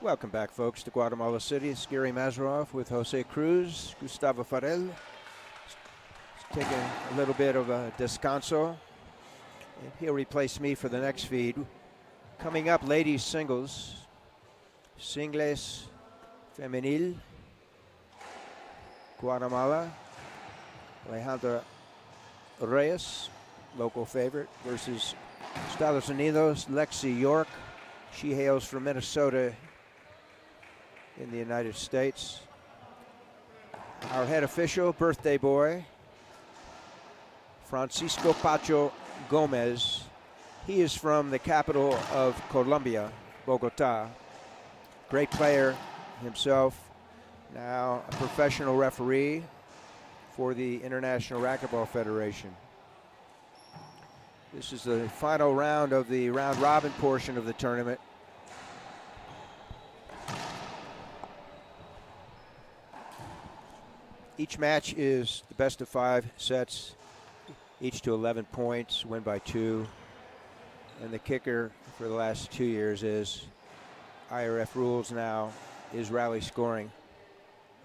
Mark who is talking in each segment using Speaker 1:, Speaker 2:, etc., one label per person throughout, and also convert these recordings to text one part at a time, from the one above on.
Speaker 1: Welcome back, folks, to Guatemala City. It's Gary Mazarov with Jose Cruz, Gustavo Farel. Taking a little bit of a descanso. And he'll replace me for the next feed. Coming up, ladies singles. Singles Femenil. Guatemala. Alejandra Reyes, local favorite, versus Estados Unidos, Lexi York. She hails from Minnesota in the United States. Our head official, birthday boy, Francisco Pacho Gomez. He is from the capital of Colombia, Bogota. Great player himself, now a professional referee for the International Racquetball Federation. This is the final round of the round robin portion of the tournament. Each match is the best of 5 sets, each to 11 points, win by 2. And the kicker for the last 2 years is IRF rules now is rally scoring.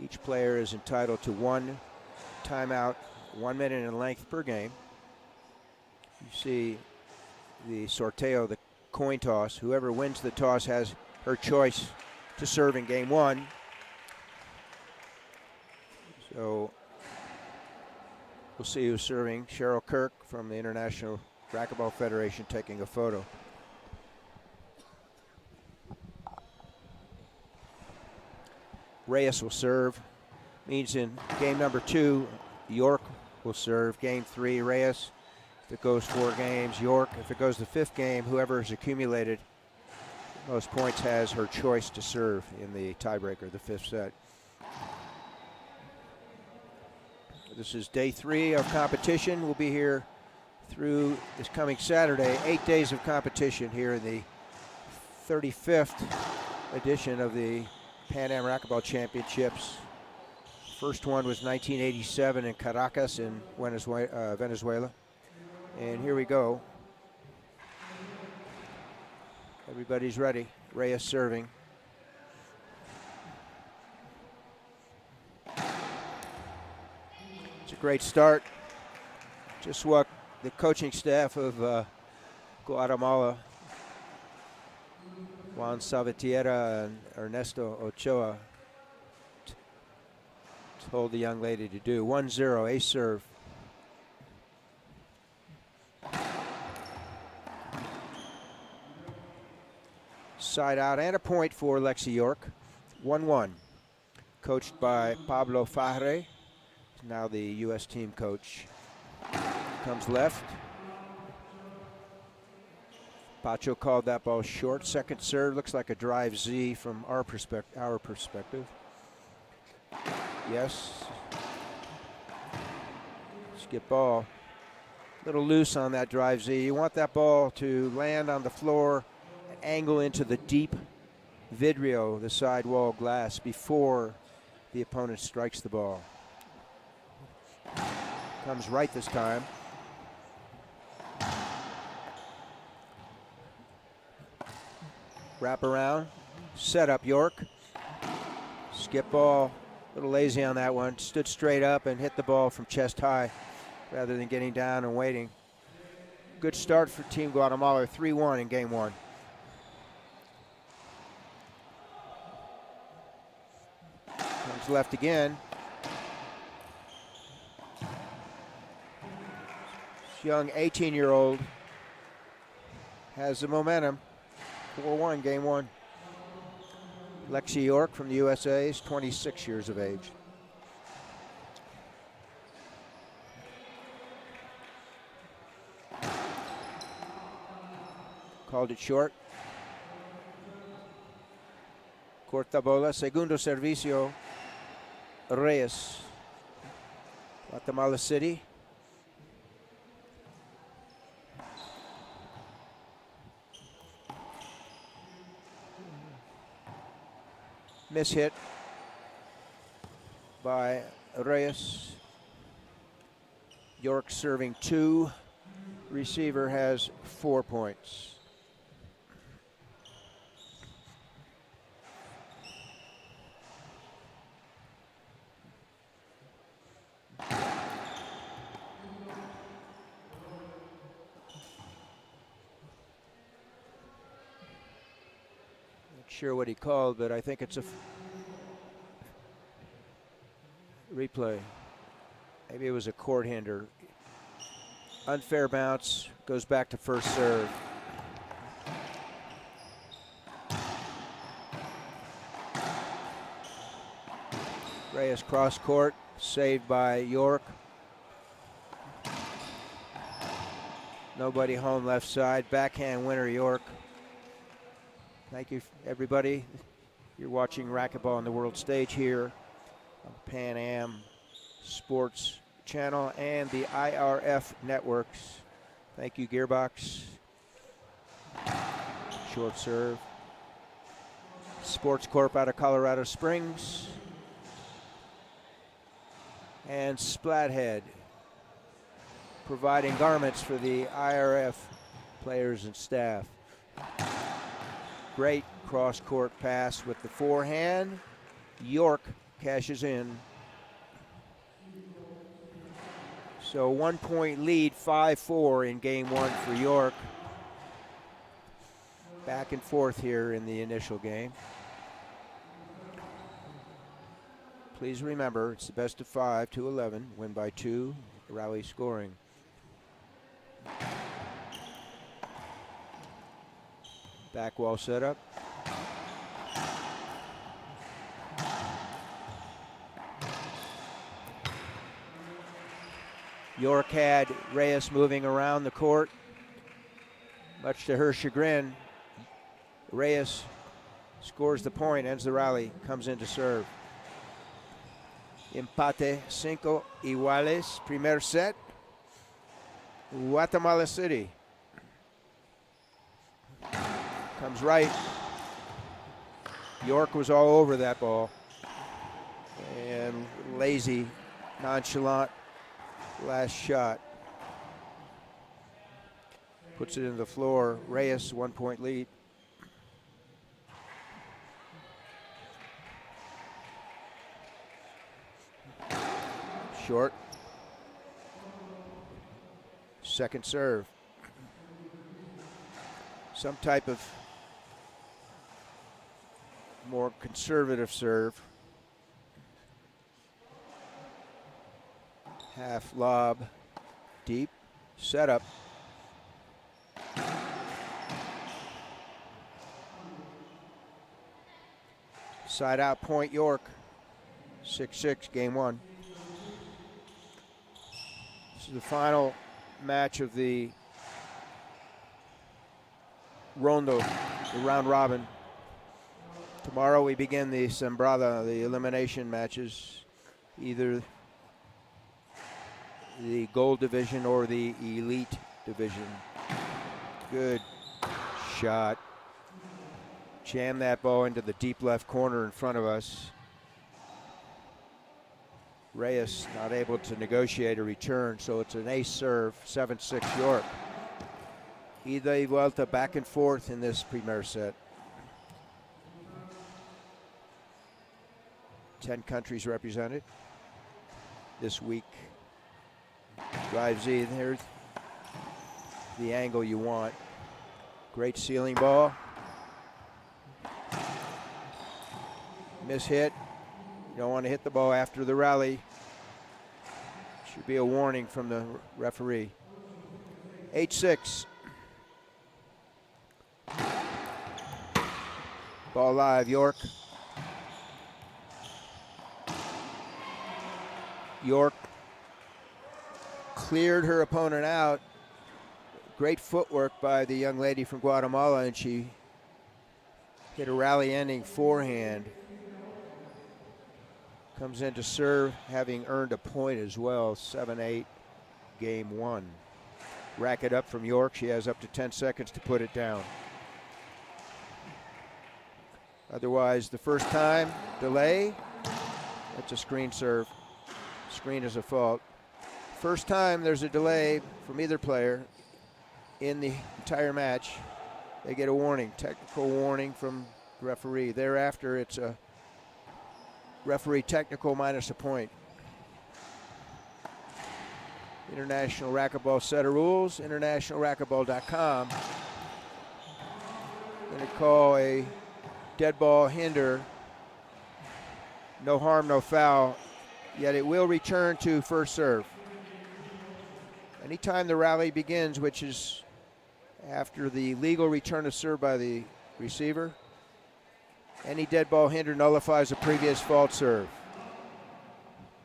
Speaker 1: Each player is entitled to 1 timeout, 1 minute in length per game. You see the sorteo, the coin toss. Whoever wins the toss has her choice to serve in game 1. So we'll see who's serving. Cheryl Kirk from the International Racquetball Federation taking a photo. Reyes will serve. Means in game number 2, York will serve. Game 3, Reyes. If it goes 4 games, York. If it goes the 5th game, whoever has accumulated most points has her choice to serve in the tiebreaker, the 5th set. This is day 3 of competition. We'll be here through this coming Saturday. 8 days of competition here in the 35th edition of the Pan Am Racquetball Championships. First one was 1987 in Caracas in Venezuela. And here we go. Everybody's ready. Reyes serving. It's a great start. Just what the coaching staff of Guatemala, Juan Salvatierra and Ernesto Ochoa, told the young lady to do. 1-0, ace serve. Side out and a point for Lexi York. 1-1. Coached by Pablo Fajre, now the U.S. team coach. Comes left. Pacho called that ball short. Second serve looks like a drive Z from our perspective. Yes. Skip ball. A little loose on that drive Z. You want that ball to land on the floor and angle into the deep vidrio, the sidewall glass, before the opponent strikes the ball. Comes right this time. Wrap around. Set up York. Skip ball. A little lazy on that one. Stood straight up and hit the ball from chest high rather than getting down and waiting. Good start for Team Guatemala. 3-1 in game 1. Comes left again. This young 18-year-old has the momentum. 4-1 game 1. Lexi York from the USA is 26 years of age. Called it short. Corta bola, segundo servicio, Reyes. Guatemala City. Mishit by Reyes. York serving 2. Receiver has 4 points. sure what he called, but I think it's a replay. Maybe it was a court hinder. Unfair bounce, goes back to first serve. Reyes cross court, saved by York. Nobody home left side, backhand winner York. Thank you everybody. You're watching Racquetball on the world stage here on Pan Am Sports Channel and the IRF networks. Thank you, Gearbox. Short serve. Sports Corp out of Colorado Springs. And Splathead, providing garments for the IRF players and staff. Great cross-court pass with the forehand. York cashes in. So 1 point lead, 5-4 in game one for York. Back and forth here in the initial game. Please remember, it's the best of 5 to 11, win by 2, rally scoring. Back wall setup. York had Reyes moving around the court. Much to her chagrin, Reyes scores the point, ends the rally, comes in to serve. Empate 5 iguales, primer set. Guatemala City. Comes right. York was all over that ball. And lazy, nonchalant last shot. Puts it in the floor. Reyes, 1 point lead. Short. Second serve. Some type of more conservative serve. Half lob, deep, setup. Side out point York, 6-6, game one. This is the final match of the Rondo, the round robin. Tomorrow we begin the Sembrada, the elimination matches, either the gold division or the elite division. Good shot. Jam that ball into the deep left corner in front of us. Reyes not able to negotiate a return, so it's an ace serve, 7-6 York. Ida y vuelta, back and forth in this premier set. 10 countries represented this week. Drive Z, and here's the angle you want. Great ceiling ball. Miss hit. You don't want to hit the ball after the rally. Should be a warning from the referee. 8-6. Ball live, York. York cleared her opponent out. Great footwork by the young lady from Guatemala, and she hit a rally-ending forehand. Comes in to serve, having earned a point as well, 7-8, game one. Racket up from York. She has up to 10 seconds to put it down. Otherwise, the first time, delay, that's a screen serve. Screen is a fault. First time there's a delay from either player in the entire match, they get a warning, technical warning from the referee. Thereafter, it's a referee technical minus a point. International Racquetball set of rules, internationalracquetball.com. Going to call a dead ball hinder. No harm, no foul, yet it will return to first serve. Anytime the rally begins, which is after the legal return of serve by the receiver, any dead ball hinder nullifies a previous fault serve.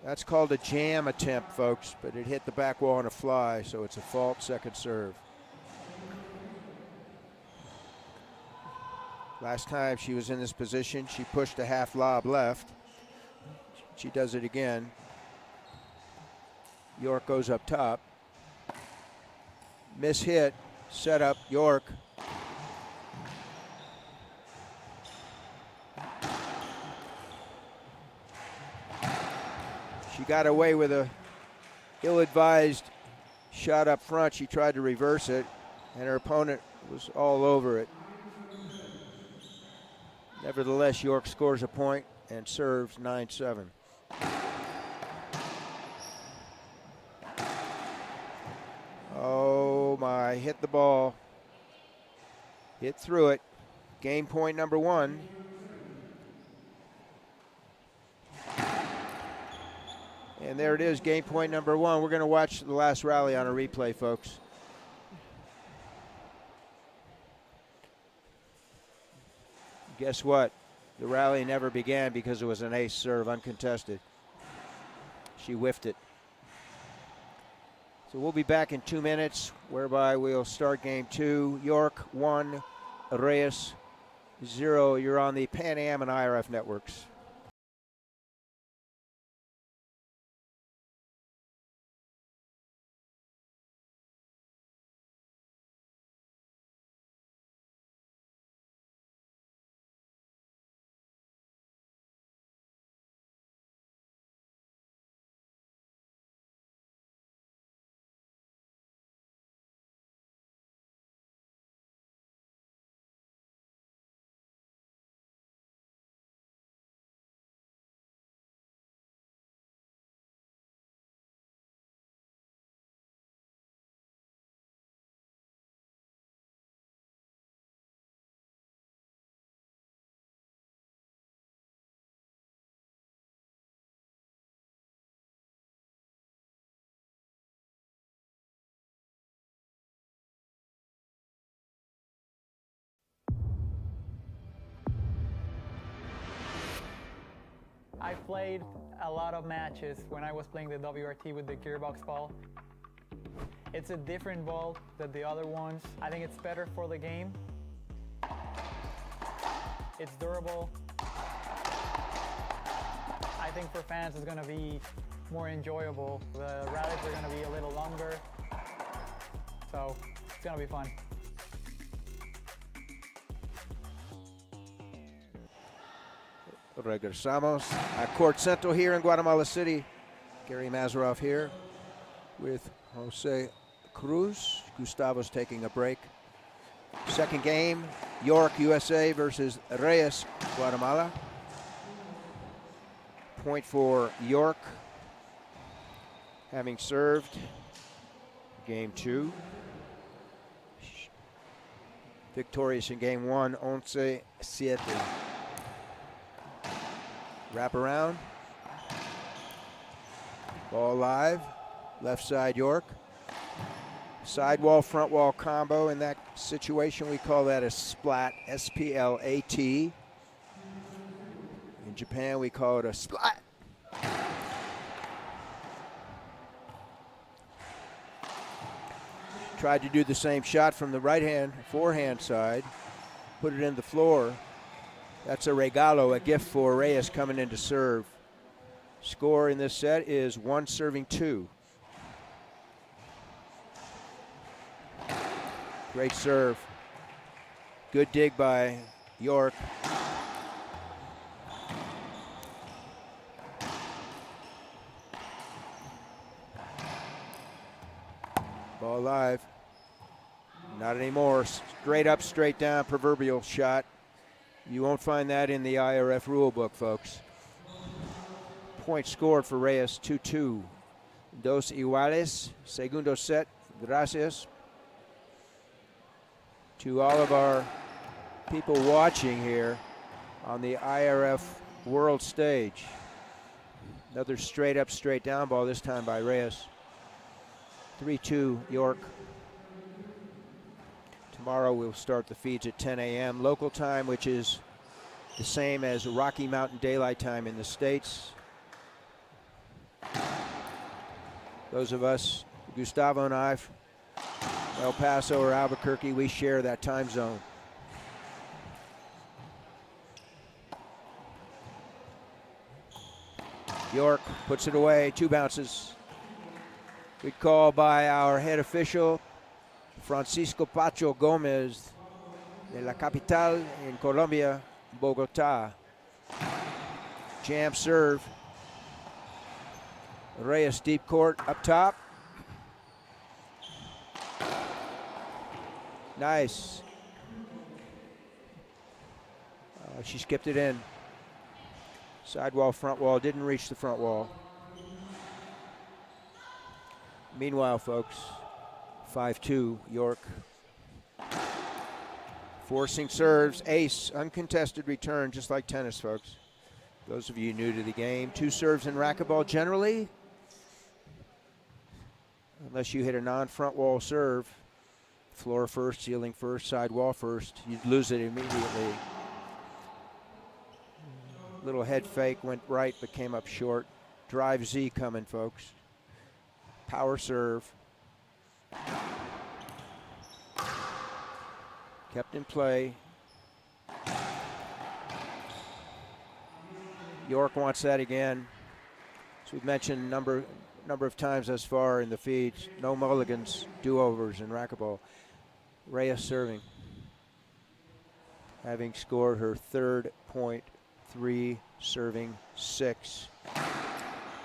Speaker 1: That's called a jam attempt, folks, but it hit the back wall on a fly, so it's a fault, second serve. Last time she was in this position, she pushed a half lob left. She does it again. York goes up top. Miss hit, set up, York. She got away with a ill-advised shot up front. She tried to reverse it, and her opponent was all over it. Nevertheless, York scores a point and serves 9-7. Oh my, hit the ball. Hit through it. Game point number 1. And there it is, game point number 1. We're going to watch the last rally on a replay, folks. Guess what? The rally never began because it was an ace serve, uncontested. She whiffed it. So we'll be back in 2 minutes, whereby we'll start game 2. York 1, Reyes 0. You're on the Pan Am and IRF networks.
Speaker 2: I played a lot of matches when I was playing the WRT with the gearbox ball. It's a different ball than the other ones. I think it's better for the game. It's durable. I think for fans it's going to be more enjoyable. The rallies are going to be a little longer, so it's going to be fun.
Speaker 1: Regresamos at Court Central here in Guatemala City. Gary Mazeroff here with Jose Cruz. Gustavo's taking a break. Second game, York, USA versus Reyes, Guatemala. Point for York, having served game 2. Victorious in game 1, 11-7. Wrap around. Ball live. Left side York. Sidewall, front wall combo. In that situation, we call that a splat, S-P-L-A-T. In Japan, we call it a splat. Tried to do the same shot from the right hand, forehand side. Put it in the floor. That's a regalo, a gift for Reyes coming in to serve. Score in this set is 1-2. Great serve. Good dig by York. Ball live. Not anymore. Straight up, straight down, proverbial shot. You won't find that in the IRF rule book, folks. Point scored for Reyes, 2-2. Dos iguales. Segundo set. Gracias. To all of our people watching here, on the IRF world stage. Another straight up, straight down ball, this time by Reyes. 3-2 York. Tomorrow we'll start the feeds at 10 a.m. local time, which is the same as Rocky Mountain Daylight Time in the States. Those of us, Gustavo and I, El Paso or Albuquerque, we share that time zone. York puts it away, 2 bounces. Good call by our head official, Francisco Pacho Gomez, de la capital in Colombia, Bogota. Jam serve. Reyes deep court up top. Nice. She skipped it in. Sidewall, front wall, didn't reach the front wall. Meanwhile, folks, 5-2 York. Forcing serves, ace, uncontested return, just like tennis, folks. Those of you new to the game, 2 serves in racquetball generally, unless you hit a non-front wall serve, floor first, ceiling first, sidewall first, you'd lose it immediately. Little head fake, went right but came up short. Drive Z coming, folks. Power serve. Kept in play. York wants that again. As we've mentioned number of times thus far in the feeds, no mulligans, do-overs in racquetball. Reyes serving. Having scored her 3rd point, 3 serving 6.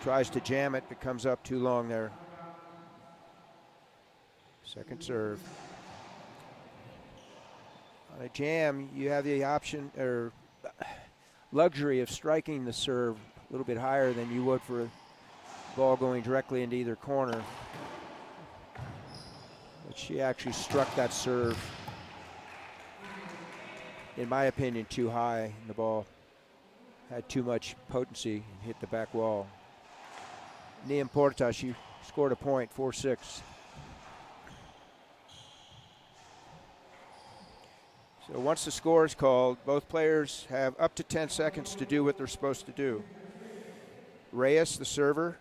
Speaker 1: Tries to jam it, but comes up too long there. Second serve. On a jam, you have the option or luxury of striking the serve a little bit higher than you would for a ball going directly into either corner. But she actually struck that serve, in my opinion, too high, and the ball had too much potency and hit the back wall. Ni importa, she scored a point, 4-6. So once the score is called, both players have up to 10 seconds to do what they're supposed to do. Reyes, the server,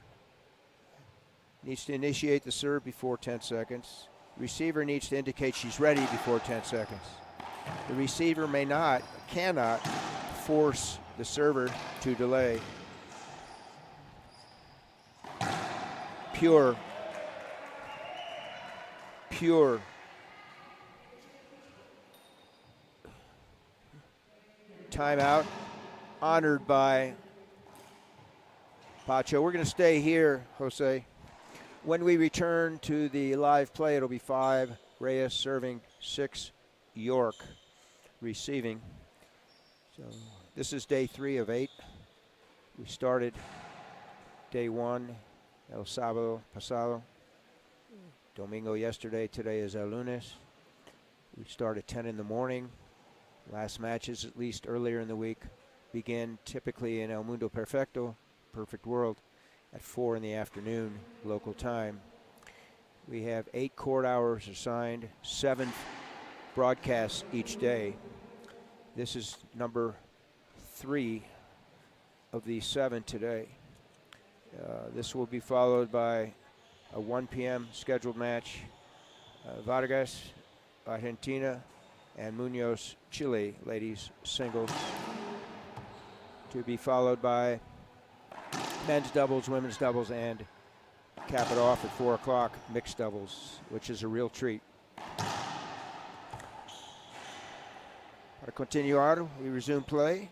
Speaker 1: needs to initiate the serve before 10 seconds. Receiver needs to indicate she's ready before 10 seconds. The receiver cannot force the server to delay. Pure. Timeout, honored by Pacho. We're going to stay here, Jose. When we return to the live play, it'll be 5 Reyes serving, 6 York receiving. So this is day 3 of 8. We started day 1, el sábado pasado. Domingo yesterday, today is el lunes. We start at 10 in the morning. Last matches, at least earlier in the week, begin typically in El Mundo Perfecto, Perfect World, at 4 in the afternoon, local time. We have 8 court hours assigned, 7 broadcasts each day. This is number 3 of the 7 today. This will be followed by a 1 p.m. scheduled match, Vargas, Argentina, and Munoz, Chile, ladies singles, to be followed by men's doubles, women's doubles, and cap it off at 4 o'clock, mixed doubles, which is a real treat. Para continuar, we resume play.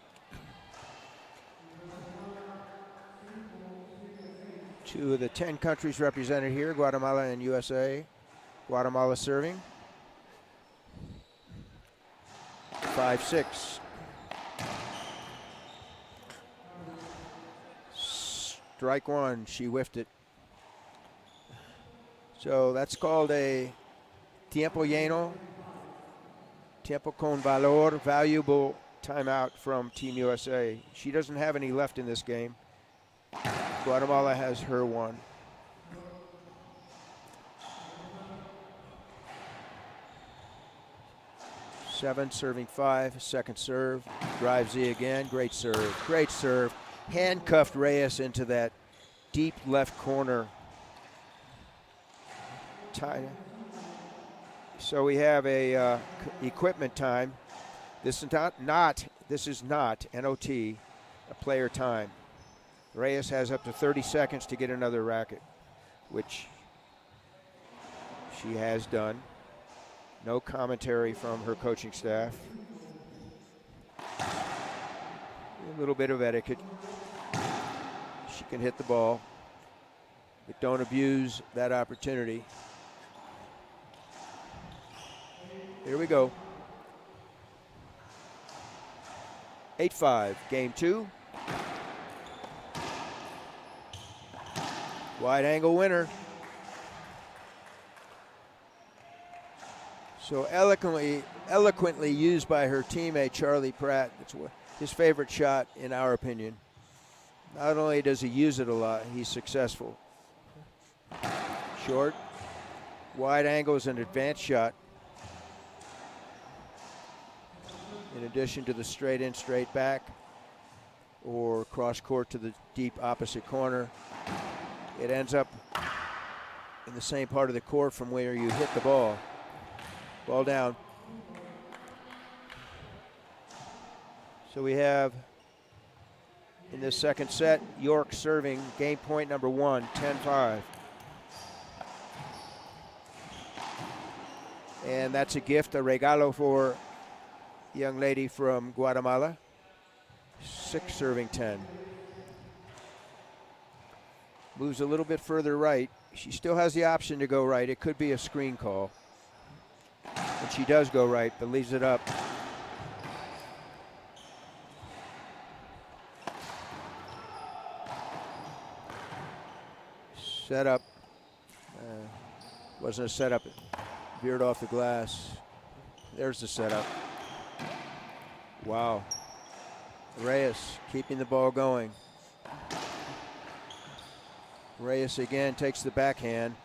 Speaker 1: 2 of the 10 countries represented here, Guatemala and USA. Guatemala serving. 5-6. Strike 1, she whiffed it. So that's called a tiempo lleno, tiempo con valor, valuable timeout from Team USA. She doesn't have any left in this game. Guatemala has her one. Seven, serving 5, second serve. Drive Z again, great serve, great serve. Handcuffed Reyes into that deep left corner. So we have a equipment time. This is not NOT, a player time. Reyes has up to 30 seconds to get another racket, which she has done. No commentary from her coaching staff. A little bit of etiquette. She can hit the ball, but don't abuse that opportunity. Here we go. 8-5, game 2. Wide angle winner. So eloquently used by her teammate, Charlie Pratt. It's his favorite shot, in our opinion. Not only does he use it a lot, he's successful. Short. Wide angle is an advanced shot. In addition to the straight in, straight back, or cross court to the deep opposite corner. It ends up in the same part of the court from where you hit the ball. Ball down. So we have, in this second set, York serving game point number 1, 10-5. And that's a gift, a regalo for young lady from Guatemala. 6 serving 10. Moves a little bit further right. She still has the option to go right. It could be a screen call. And she does go right, but leaves it up. Setup. Wasn't a setup. It veered off the glass. There's the setup. Wow. Reyes keeping the ball going. Reyes again takes the backhand.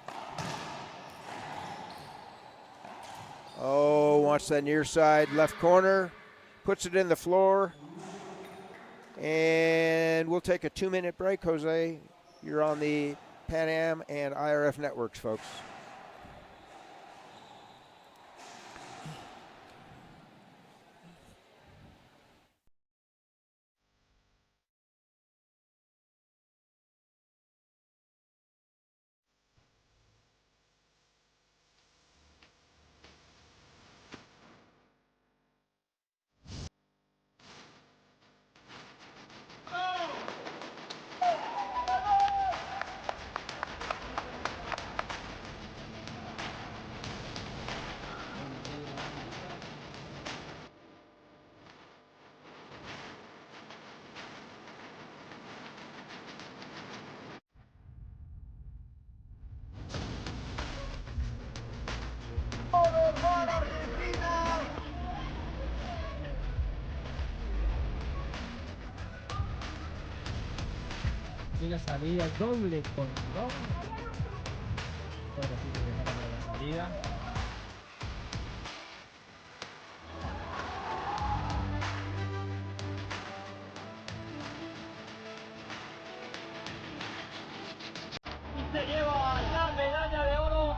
Speaker 1: Oh, wants that near side left corner. Puts it in the floor. And we'll take a 2-minute break, Jose. You're on the Pan Am and IRF networks, folks.
Speaker 3: Y la salida doble con dos. Ahora sí que dejar para la salida. Y se lleva la medalla de oro.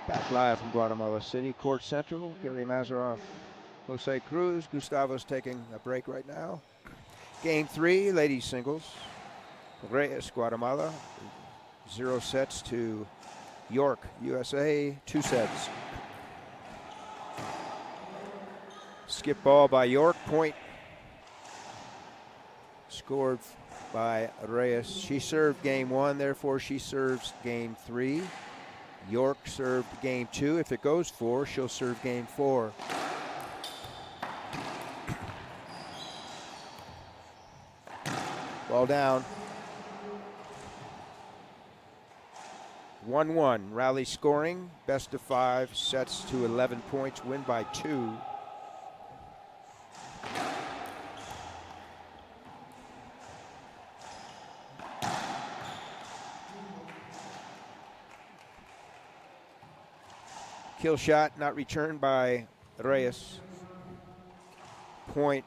Speaker 1: Back live from Guatemala City, Court Central. Gary Mazeroff, Jose Cruz. Gustavo's taking a break right now. Game 3, ladies singles. Reyes, Guatemala. 0 sets to York, USA. 2 sets. Skip ball by York. Point scored by Reyes. She served game 1, therefore she serves game 3. York served game 2. If it goes 4, she'll serve game 4. Ball down. 1-1. Rally scoring. Best of 5. Sets to 11 points. Win by 2. Kill shot not returned by Reyes. Point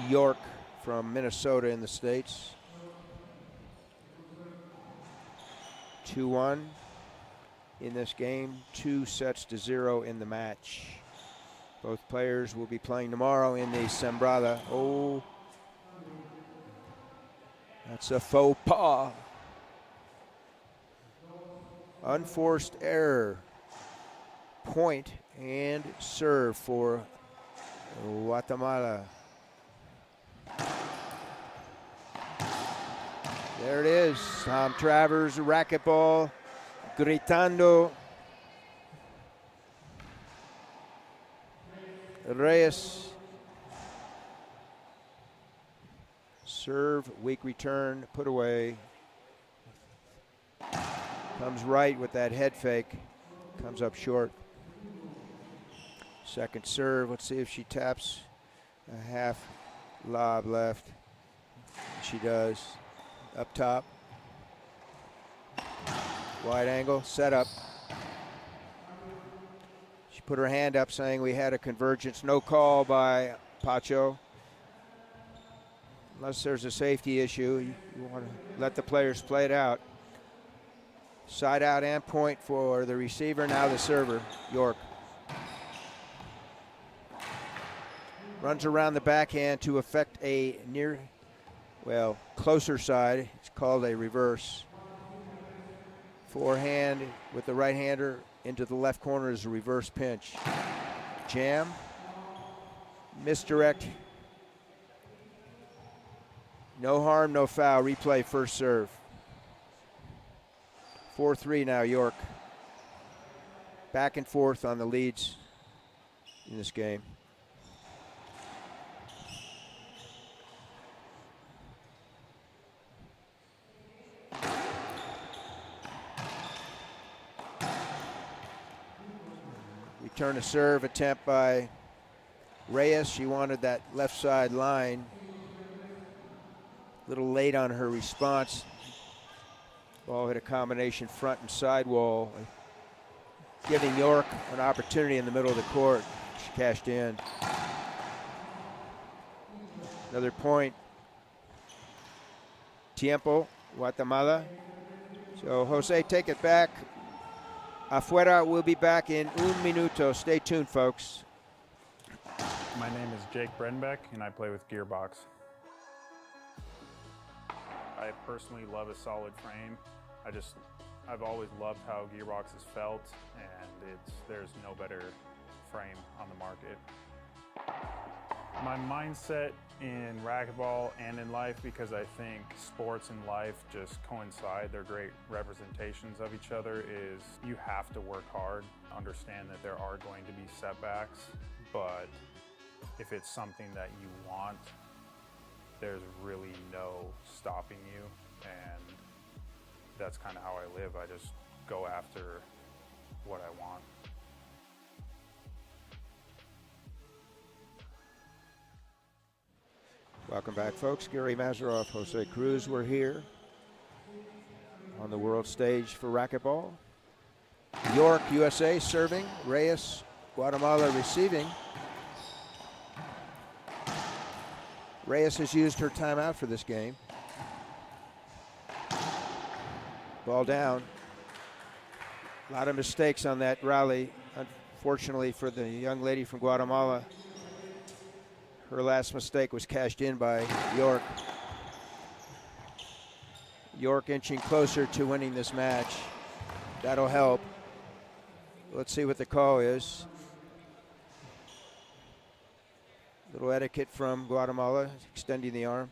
Speaker 1: York from Minnesota in the States. 2-1 in this game. 2 sets to 0 in the match. Both players will be playing tomorrow in the Sembrada. Oh, that's a faux pas. Unforced error. Point and serve for Guatemala. There it is. Tom Travers, racquetball, gritando. Reyes. Serve, weak return, put away. Comes right with that head fake. Comes up short. Second serve. Let's see if she taps a half lob left. She does. Up top. Wide angle. Set up. She put her hand up saying we had a convergence. No call by Pacho. Unless there's a safety issue, you want to let the players play it out. Side out and point for the receiver, now the server, York. Runs around the backhand to effect a closer side. It's called a reverse. Forehand with the right hander into the left corner is a reverse pinch. Jam, misdirect. No harm, no foul. Replay first serve. 4-3 now, York. Back and forth on the leads in this game. Return to serve attempt by Reyes. She wanted that left side line. A little late on her response. Ball hit a combination front and side wall, giving York an opportunity in the middle of the court. She cashed in. Another point. Tiempo, Guatemala. So Jose, take it back. Afuera will be back in un minuto. Stay tuned, folks.
Speaker 4: My name is Jake Brenbeck, and I play with Gearbox. I personally love a solid frame. I've always loved how Gearbox has felt, and there's no better frame on the market. My mindset in racquetball and in life, because I think sports and life just coincide, they're great representations of each other, is you have to work hard, understand that there are going to be setbacks, but if it's something that you want, there's really no stopping you, and that's kind of how I live. I just go after what I want.
Speaker 1: Welcome back, folks. Gary Mazeroff, Jose Cruz, we're here on the world stage for racquetball. York, USA, serving. Reyes, Guatemala, receiving. Reyes has used her timeout for this game. Ball down. A lot of mistakes on that rally, unfortunately for the young lady from Guatemala. Her last mistake was cashed in by York. York inching closer to winning this match. That'll help. Let's see what the call is. Little etiquette from Guatemala, extending the arm.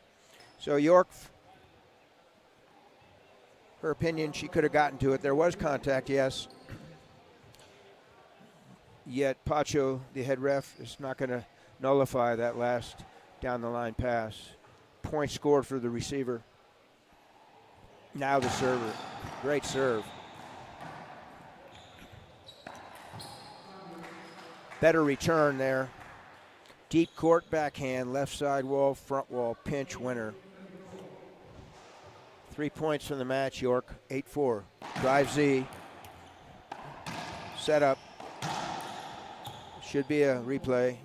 Speaker 1: So York, her opinion, she could have gotten to it. There was contact, yes. Yet Pacho, the head ref, is not going to nullify that last down the line pass. Point scored for the receiver. Now the server. Great serve. Better return there. Deep court backhand, left side wall, front wall, pinch winner. 3 points from the match, York, 8-4. Drive Z. Set up. Should be a replay.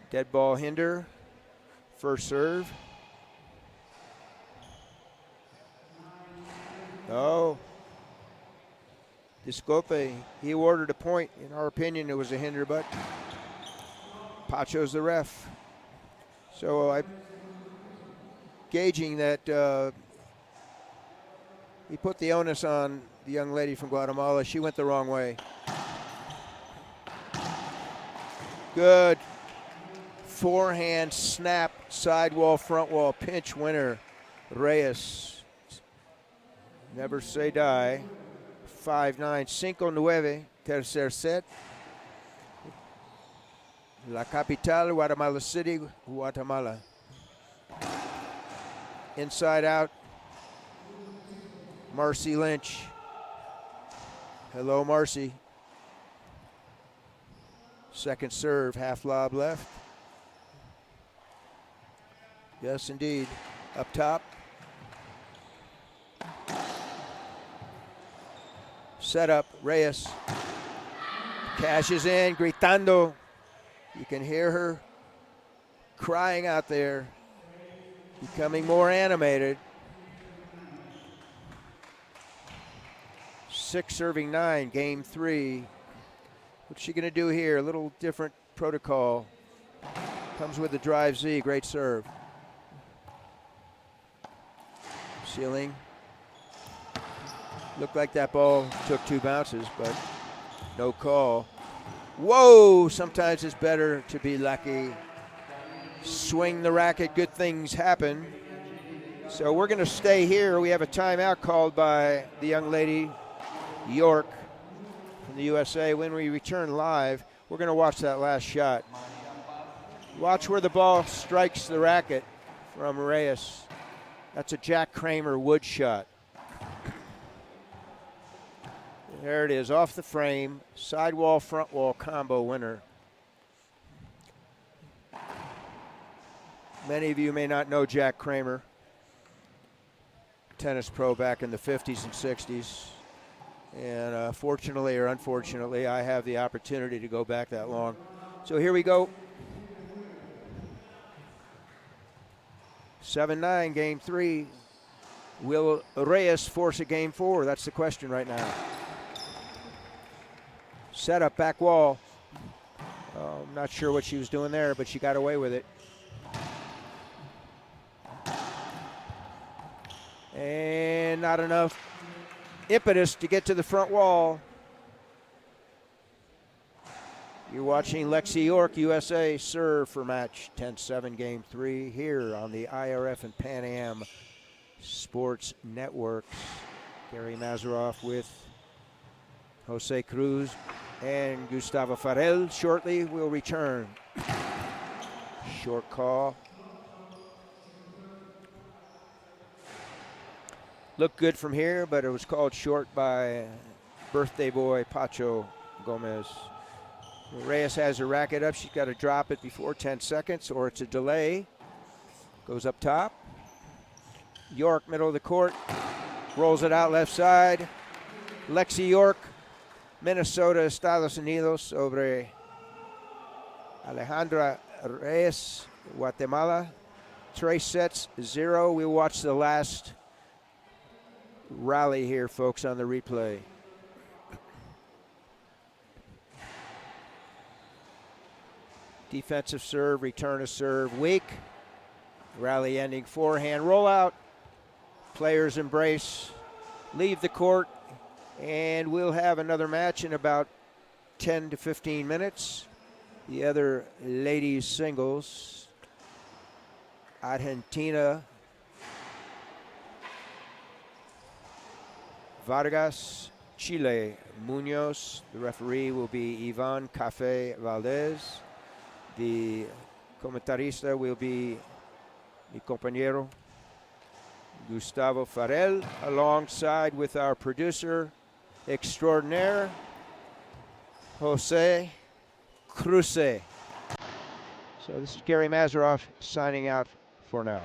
Speaker 1: Dead ball hinder. First serve. Oh. Disculpe. He awarded a point. In our opinion, it was a hinder, but Pacho's the ref. So I'm gauging that he put the onus on the young lady from Guatemala. She went the wrong way. Good forehand snap, sidewall, front wall, pinch winner. Reyes. Never say die. 5-9, 5-9, tercer set. La capital, Guatemala City, Guatemala. Inside out, Marcy Lynch. Hello, Marcy. Second serve, half lob left. Yes, indeed. Up top. Set up, Reyes. Cashes in, gritando. You can hear her crying out there, becoming more animated. 6-9, game 3. What's she gonna do here? A little different protocol. Comes with the drive Z, great serve. Ceiling. Looked like that ball took 2 bounces, but no call. Whoa, sometimes it's better to be lucky. Swing the racket, good things happen. So we're gonna stay here. We have a timeout called by the young lady, York, from the USA. When we return live, we're gonna watch that last shot. Watch where the ball strikes the racket from Reyes. That's a Jack Kramer wood shot. There it is, off the frame, sidewall, front wall combo winner. Many of you may not know Jack Kramer, tennis pro back in the 50s and 60s. And fortunately or unfortunately, I have the opportunity to go back that long. So here we go. 7-9, game 3. Will Reyes force a game 4? That's the question right now. Set up, back wall. I'm not sure what she was doing there, but she got away with it. And not enough impetus to get to the front wall. You're watching Lexi York, USA, serve for match 10-7, game 3 here on the IRF and Pan Am Sports Network. Gary Mazeroff with Jose Cruz and Gustavo Farel. Shortly, we'll return. Short call. Looked good from here, but it was called short by birthday boy Pacho Gomez. Reyes has her racket up. She's got to drop it before 10 seconds, or it's a delay. Goes up top. York, middle of the court. Rolls it out left side. Lexi York, Minnesota, Estados Unidos, sobre Alejandra Reyes, Guatemala. 3-0. We'll watch the last rally here, folks, on the replay. Defensive serve, return to serve, weak. Rally ending forehand rollout. Players embrace, leave the court, and we'll have another match in about 10 to 15 minutes. The other ladies singles, Argentina Vargas, Chile Munoz. The referee will be Ivan Cafe Valdez. The comentarista will be mi compañero Gustavo Farel, alongside with our producer extraordinaire, Jose Cruce. So this is Gary Mazeroff signing out for now.